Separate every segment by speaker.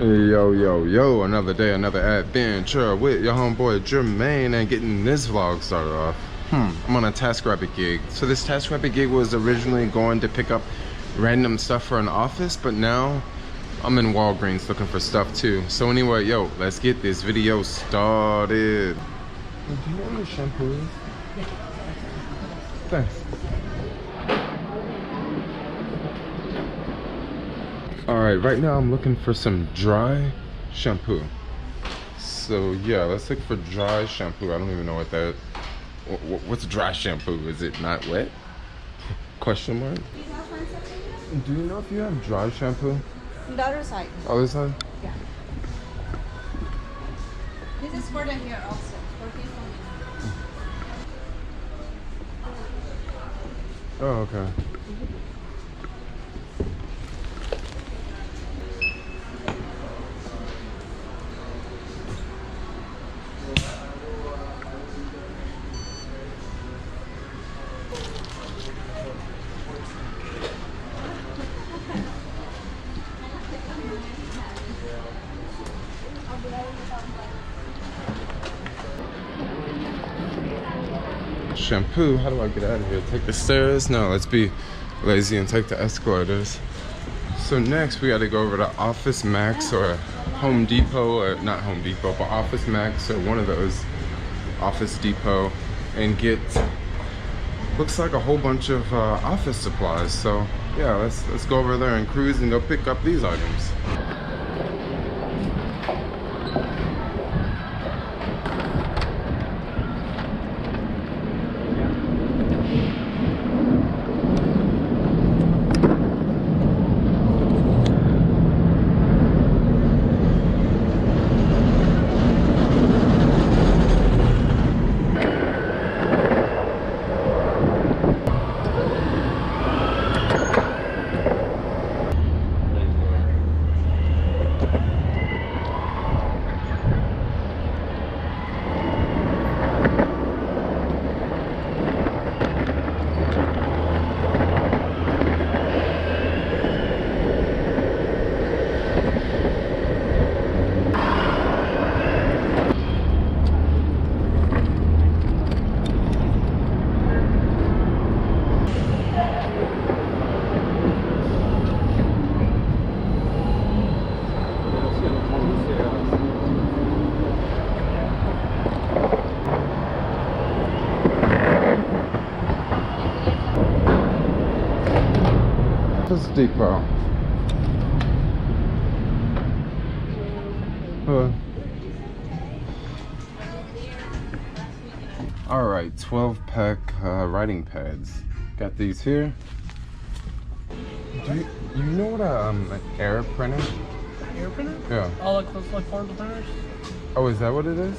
Speaker 1: Yo, another day, another adventure with your homeboy Jermaine, and getting this vlog started off. I'm on a TaskRabbit gig. So this TaskRabbit gig was originally going to pick up random stuff for an office, but now I'm in Walgreens looking for stuff too. So anyway, yo, let's get this video started. Do you know what shampoo is? Thanks. Alright, right now I'm looking for some dry shampoo. So yeah, let's look for dry shampoo. I don't even know what that is. What's dry shampoo? Is it not wet? Question mark? Do you know if you have dry shampoo?
Speaker 2: On the other side.
Speaker 1: Other side?
Speaker 2: Yeah. This is for the hair also.
Speaker 1: Oh, okay. Shampoo, how do I get out of here? Take the stairs? No, let's be lazy and take the escalators. So next we gotta go over to Office Max or Home Depot, or not Home Depot, but Office Max or one of those, Office Depot, and get, looks like a whole bunch of office supplies. So yeah, let's go over there and cruise and go pick up these items. Office Depot. Alright, 12-pack writing pads. Got these here. Do you know what an air printer?
Speaker 3: Air printer?
Speaker 1: Yeah.
Speaker 3: Oh, like those like portable printers?
Speaker 1: Oh, is that what it is?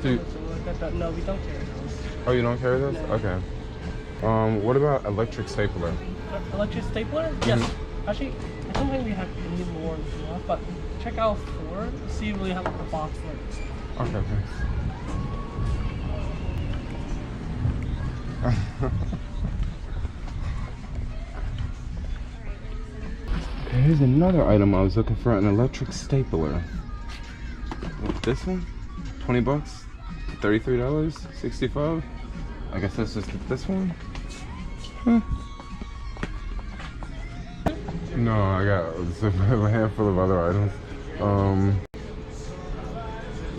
Speaker 3: No, we don't carry those.
Speaker 1: Oh, you don't carry those?
Speaker 3: No.
Speaker 1: Okay. What about electric stapler?
Speaker 3: Electric stapler? Yes. Actually, I don't think we have any more left, but check out for see if we have a box for it.
Speaker 1: Okay, thanks. Okay, here's another item I was looking for, an electric stapler. What's this one? 20 bucks? $33? 65? I guess that's just this one? Huh. No, I got a handful of other items.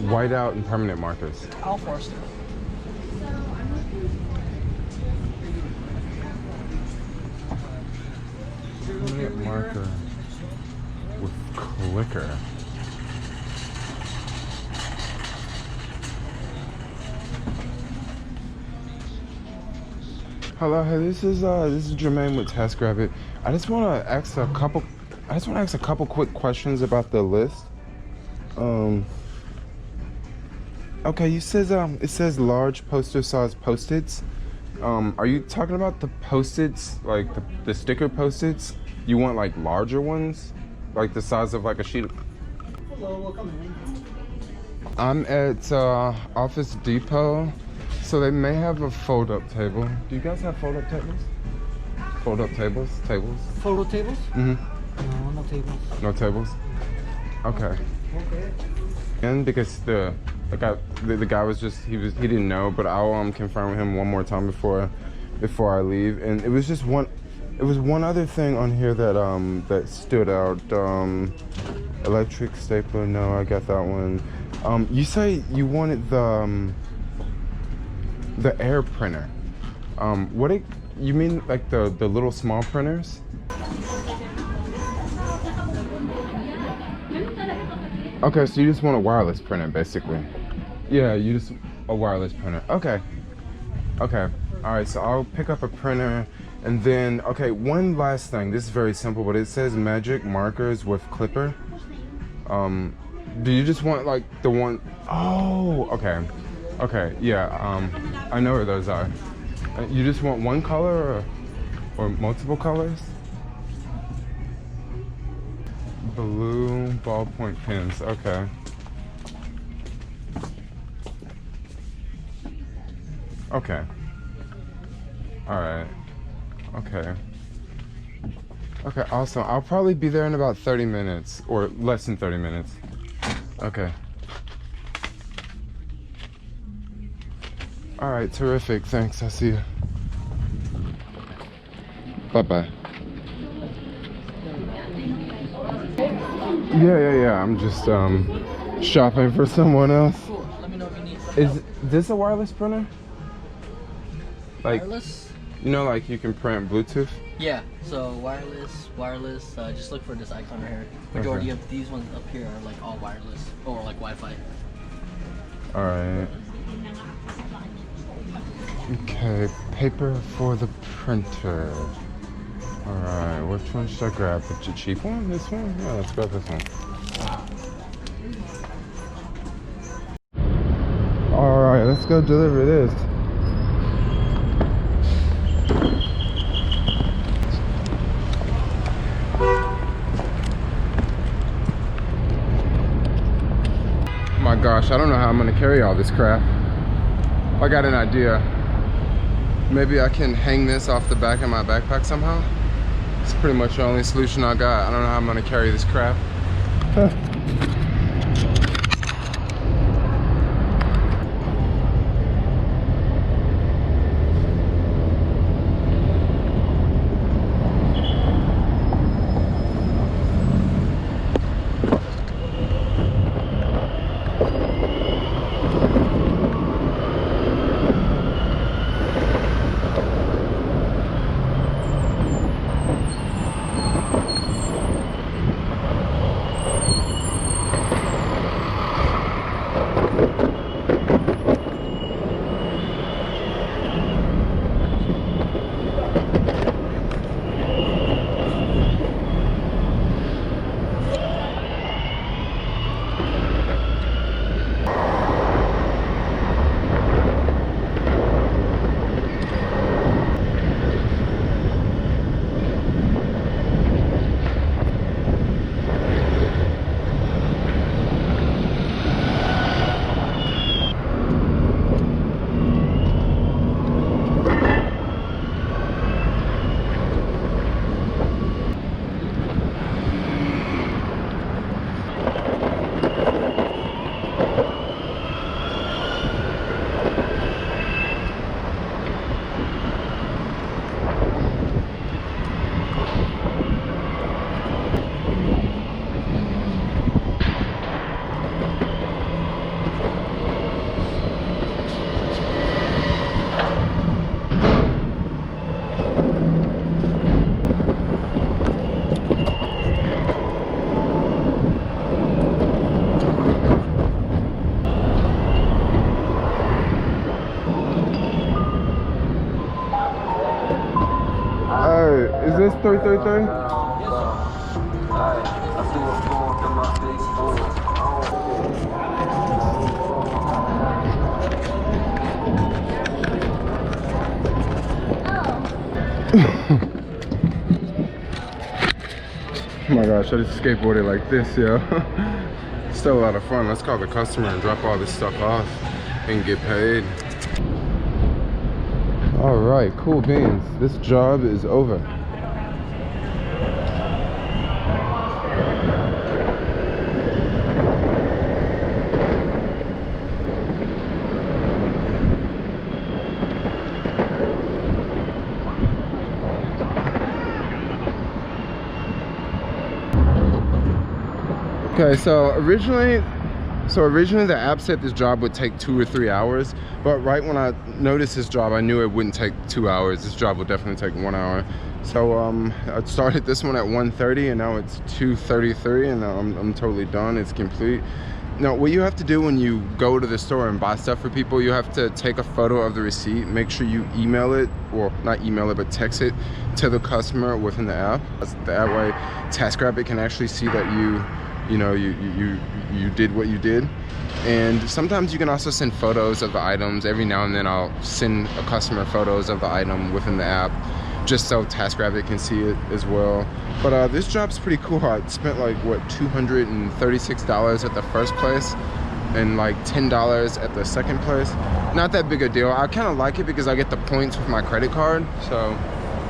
Speaker 1: Whiteout and permanent markers.
Speaker 3: I'll force it.
Speaker 1: Permanent marker with clicker. Hello, hey, this is Jermaine with TaskRabbit. I just want to ask a couple quick questions about the list. Okay, it says large poster size Post-its. Are you talking about the Post-its, like the sticker Post-its? You want like larger ones, like the size of like a sheet?
Speaker 3: Hello, welcome in.
Speaker 1: I'm at Office Depot. So they may have a fold-up table. Do you guys have fold-up tables? Fold-up tables? Tables?
Speaker 3: Photo tables?
Speaker 1: Mm-hmm.
Speaker 3: No, no tables.
Speaker 1: No tables? Okay. And because the guy was just he didn't know, but I'll confirm with him one more time before I leave. And it was just one other thing on here that that stood out. Electric stapler, no, I got that one. You say you wanted the air printer. You mean like the little small printers? Okay, so you just want a wireless printer, basically. Yeah, you just a wireless printer. Okay. Okay. All right, so I'll pick up a printer, and then okay, one last thing. This is very simple, but it says magic markers with clipper. Do you just want like the one? Oh, okay. Okay, yeah. I know where those are. You just want one color or multiple colors? Blue ballpoint pens, okay. Okay. All right. Okay. Okay, awesome. I'll probably be there in about 30 minutes or less than 30 minutes. Okay. All right, terrific. Thanks. I'll see you. Bye-bye. Yeah. I'm just shopping for someone else.
Speaker 3: Cool. Let me know if you need some
Speaker 1: Is
Speaker 3: help.
Speaker 1: this a wireless printer? Like,
Speaker 3: Wireless?
Speaker 1: you know, like you can print Bluetooth?
Speaker 3: Yeah, so wireless, just look for this icon right here. Majority of these ones up here are like all wireless or like Wi-Fi.
Speaker 1: All right. Okay, paper for the printer. All right, which one should I grab? The cheap one? This one? Yeah, let's grab this one. All right, let's go deliver this. My gosh, I don't know how I'm gonna carry all this crap. I got an idea. Maybe I can hang this off the back of my backpack somehow. It's pretty much the only solution I got. I don't know how I'm gonna carry this crap. Is this 333? Oh my gosh, I just skateboarded like this, yo. Still a lot of fun. Let's call the customer and drop all this stuff off and get paid. All right, cool beans. This job is over. Okay, so originally the app said this job would take 2 or 3 hours, but right when I noticed this job, I knew it wouldn't take 2 hours. This job would definitely take 1 hour. So I started this one at 1:30 and now it's 2:33 and I'm totally done. It's complete. Now, what you have to do when you go to the store and buy stuff for people, you have to take a photo of the receipt. Make sure you email it, or not email it, but text it to the customer within the app. That way, TaskRabbit can actually see that you did what you did. And sometimes you can also send photos of the items. Every now and then I'll send a customer photos of the item within the app, just so TaskRabbit can see it as well. But this job's pretty cool. I spent like, what, $236 at the first place and like $10 at the second place. Not that big a deal. I kind of like it because I get the points with my credit card, so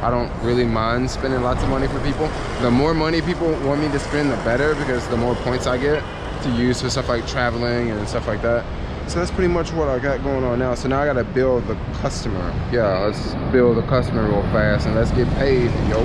Speaker 1: I don't really mind spending lots of money for people. The more money people want me to spend, the better, because the more points I get to use for stuff like traveling and stuff like that. So that's pretty much what I got going on now. So now I gotta bill the customer. Yeah, let's bill the customer real fast and let's get paid, yo.